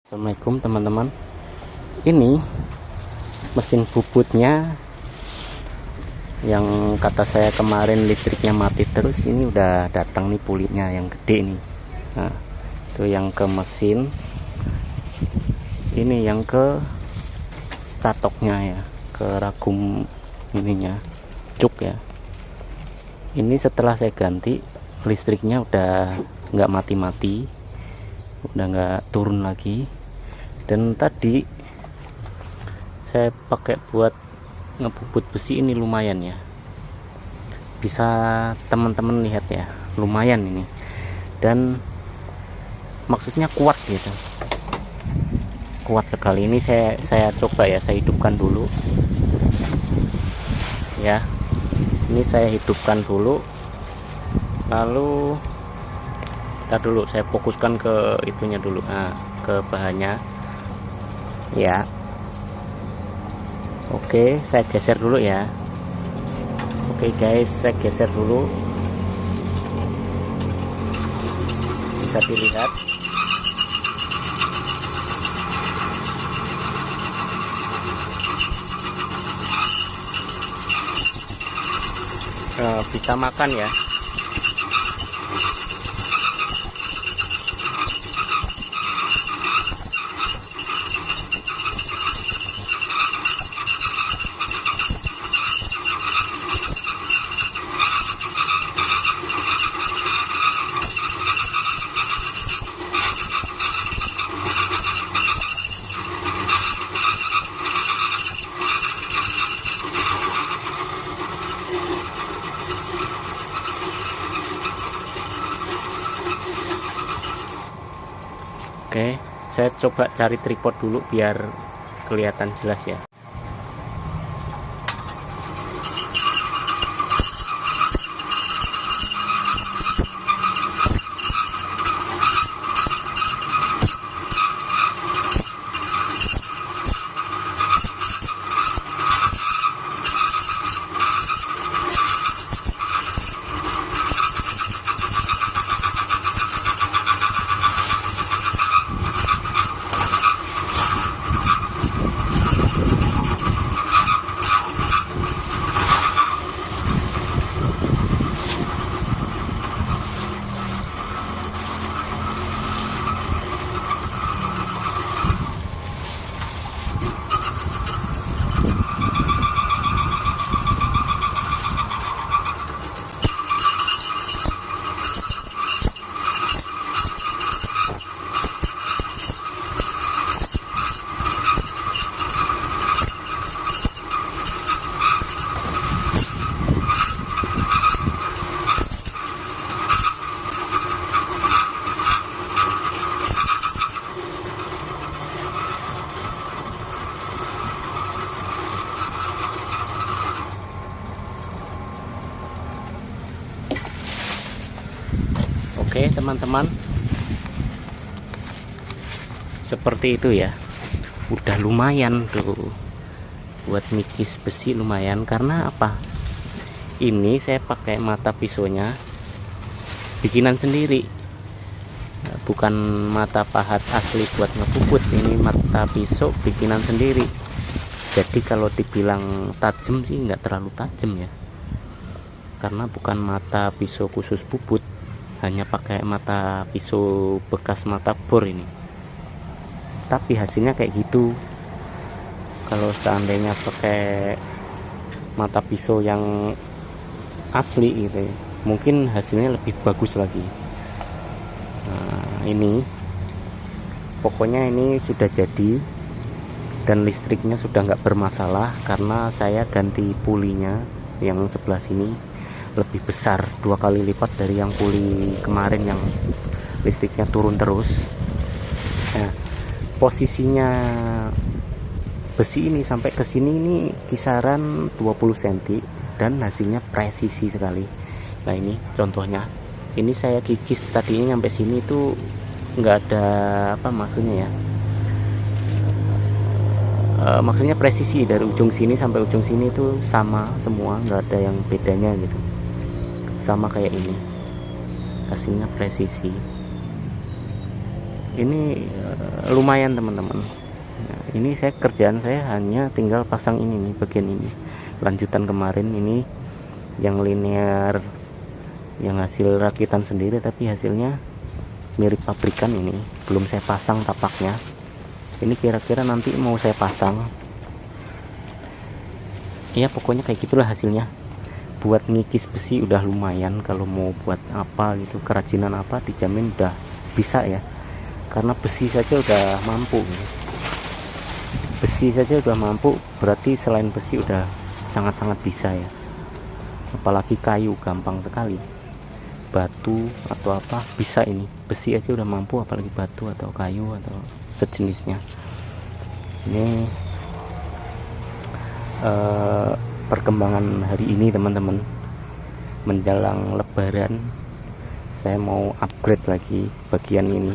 Assalamualaikum teman-teman. Ini mesin bubutnya yang kata saya kemarin listriknya mati terus, ini udah datang nih pulitnya yang gede nih. Nah, itu yang ke mesin, ini yang ke catoknya ya, ke ragum ininya, cuk ya. Ini setelah saya ganti, listriknya udah nggak mati-mati, udah nggak turun lagi. Dan tadi saya pakai buat ngebubut besi, ini lumayan ya, bisa teman-teman lihat ya, lumayan ini, dan maksudnya kuat gitu, kuat sekali. Ini saya coba ya, saya hidupkan dulu ya, ini saya hidupkan dulu, lalu kita dulu saya fokuskan ke itunya dulu, nah, ke bahannya ya. Oke, saya geser dulu ya. Oke guys, saya geser dulu, bisa dilihat bisa makan ya. Oke, saya coba cari tripod dulu biar kelihatan jelas ya. Oke teman-teman, seperti itu ya, udah lumayan tuh buat mikis besi, lumayan. Karena apa, ini saya pakai mata pisaunya bikinan sendiri, bukan mata pahat asli buat ngebubut, ini mata pisau bikinan sendiri. Jadi kalau dibilang tajam sih nggak terlalu tajam ya, karena bukan mata pisau khusus bubut, hanya pakai mata pisau bekas mata bor ini. Tapi hasilnya kayak gitu. Kalau seandainya pakai mata pisau yang asli gitu, mungkin hasilnya lebih bagus lagi. Nah, ini pokoknya ini sudah jadi, dan listriknya sudah nggak bermasalah karena saya ganti pulinya yang sebelah sini lebih besar, 2 kali lipat dari yang puli kemarin yang listriknya turun terus. Nah, posisinya besi ini sampai ke sini ini kisaran 20 cm, dan hasilnya presisi sekali. Nah ini contohnya, ini saya kikis tadinya sampai sini itu nggak ada apa maksudnya ya, maksudnya presisi dari ujung sini sampai ujung sini itu sama semua, nggak ada yang bedanya gitu, sama kayak ini, hasilnya presisi. ini lumayan teman-teman. Nah, ini kerjaan saya hanya tinggal pasang ini nih, bagian ini lanjutan kemarin ini yang linear, yang hasil rakitan sendiri tapi hasilnya mirip pabrikan. Ini belum saya pasang tapaknya, ini kira-kira nanti mau saya pasang ya. Pokoknya kayak gitulah hasilnya. Buat ngikis besi udah lumayan, kalau mau buat apa gitu, kerajinan apa, dijamin udah bisa ya, karena besi saja udah mampu. Besi saja udah mampu, berarti selain besi udah sangat-sangat bisa ya. Apalagi kayu gampang sekali, batu atau apa bisa. Ini besi aja udah mampu, apalagi batu atau kayu atau sejenisnya. Ini perkembangan hari ini teman-teman, menjelang lebaran saya mau upgrade lagi bagian ini,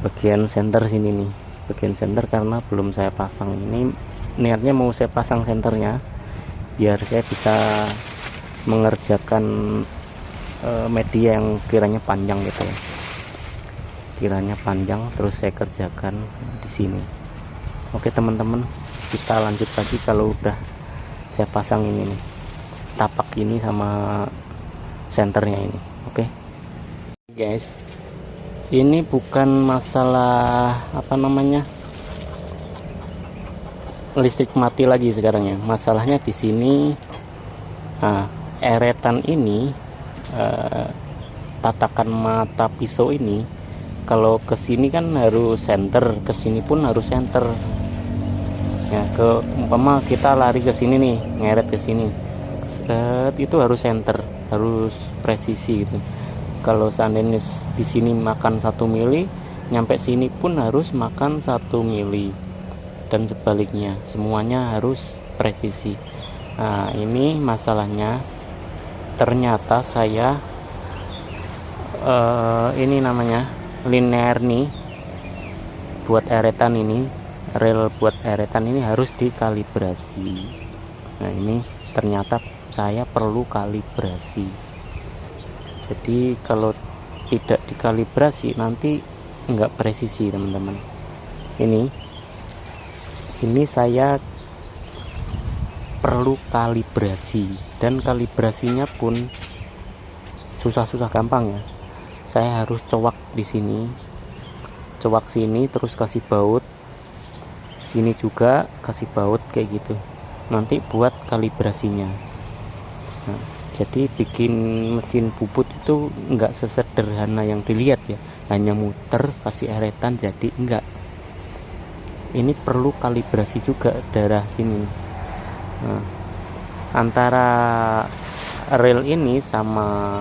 bagian senter sini nih, bagian senter, karena belum saya pasang. Ini niatnya mau saya pasang senternya biar saya bisa mengerjakan media yang kiranya panjang gitu ya, kiranya panjang, terus saya kerjakan di sini. Oke teman-teman, kita lanjut lagi kalau udah saya pasang ini nih, tapak ini sama senternya ini. Oke guys, ini bukan masalah apa namanya listrik mati lagi sekarang ya. Masalahnya di sini, eretan ini, tatakan mata pisau ini, kalau ke sini kan harus center, ke sini pun harus center ya. Ke umpama kita lari ke sini nih, ngeret ke sini, itu harus center, harus presisi gitu. Kalau seandainya di sini makan 1 mili, nyampe sini pun harus makan 1 mili, dan sebaliknya, semuanya harus presisi. Nah ini masalahnya, ternyata saya ini namanya linear nih, buat eretan ini, rel buat eretan ini harus dikalibrasi. Nah ini ternyata saya perlu kalibrasi. Jadi kalau tidak dikalibrasi nanti nggak presisi teman-teman. Ini saya perlu kalibrasi, dan kalibrasinya pun susah-susah gampang ya. Saya harus cowak di sini, cowak sini, terus kasih baut sini juga, kasih baut kayak gitu, nanti buat kalibrasinya. Nah, jadi bikin mesin bubut itu enggak sesederhana yang dilihat ya, hanya muter kasih eretan jadi, enggak. Ini perlu kalibrasi juga daerah sini. Nah, antara rel ini sama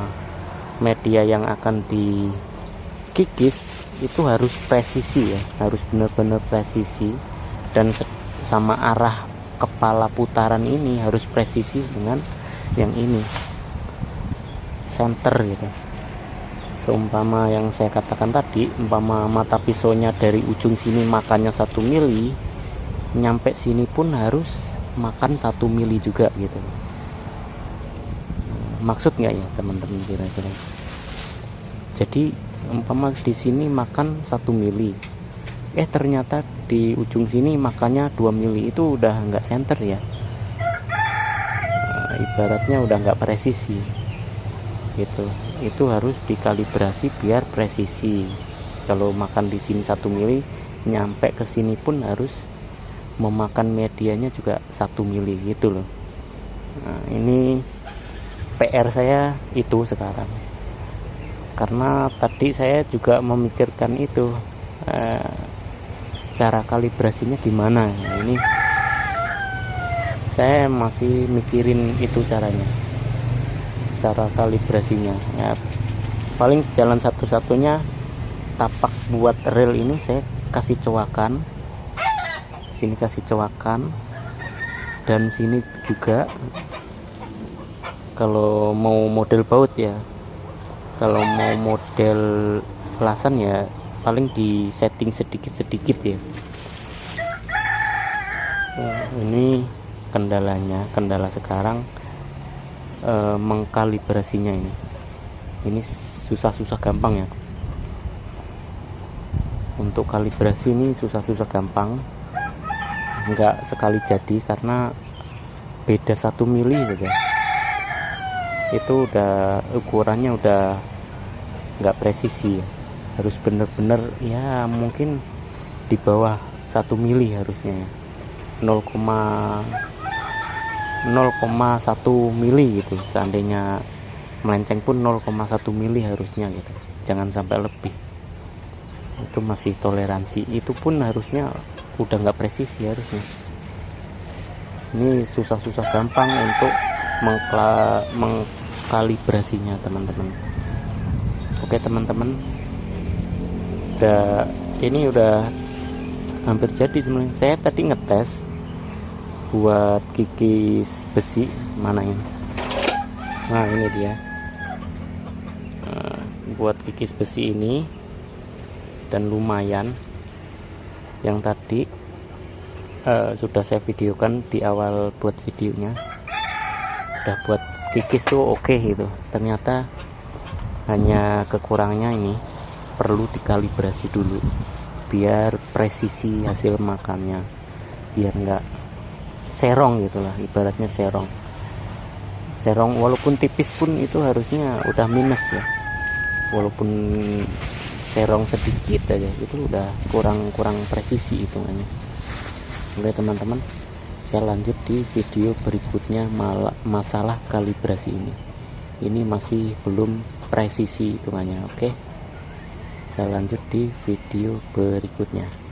media yang akan dikikis itu harus presisi ya, harus benar-benar presisi, dan sama arah kepala putaran ini harus presisi dengan yang ini, center gitu. Seumpama yang saya katakan tadi, umpama mata pisaunya dari ujung sini makannya 1 mili, nyampe sini pun harus makan 1 mili juga gitu. Maksud nggak ya teman-teman kira-kira? Jadi umpama di sini makan 1 mili, ternyata di ujung sini makannya 2 mili, itu udah nggak center ya. Ibaratnya udah nggak presisi gitu. Itu harus dikalibrasi biar presisi. Kalau makan di sini 1 mili, nyampe ke sini pun harus memakan medianya juga 1 mili gitu loh. Nah, ini PR saya itu sekarang, karena tadi saya juga memikirkan itu, cara kalibrasinya gimana. Nah, ini saya masih mikirin itu caranya, cara kalibrasinya ya. Paling jalan satu-satunya, tapak buat rel ini saya kasih cowakan, sini kasih cowakan, dan sini juga. Kalau mau model baut ya, kalau mau model pelasan ya paling di setting sedikit-sedikit ya. Nah, ini kendala sekarang, mengkalibrasinya ini susah-susah gampang ya. Untuk kalibrasi ini susah-susah gampang, nggak sekali jadi karena beda 1 mili saja itu udah ukurannya udah nggak presisi ya. Harus bener-bener ya mungkin di bawah 1 mili harusnya ya. 0,1 mili gitu, seandainya melenceng pun 0,1 mili harusnya gitu, jangan sampai lebih. Itu masih toleransi, itu pun harusnya udah nggak presisi harusnya. Ini susah-susah gampang untuk mengkalibrasinya teman-teman. Oke teman-teman, ini udah hampir jadi sebenarnya. Saya tadi ngetes buat kikis besi, mana ini? Nah ini dia. Buat kikis besi ini, dan lumayan. Yang tadi sudah saya videokan di awal buat videonya, udah buat kikis tuh oke gitu. Ternyata hanya kekurangannya ini perlu dikalibrasi dulu biar presisi hasil makannya, biar nggak serong gitulah, ibaratnya serong walaupun tipis pun itu harusnya udah minus ya, walaupun serong sedikit aja itu udah kurang presisi hitungannya. Oke teman-teman, saya lanjut di video berikutnya masalah kalibrasi ini masih belum presisi hitungannya. Oke, saya lanjut di video berikutnya.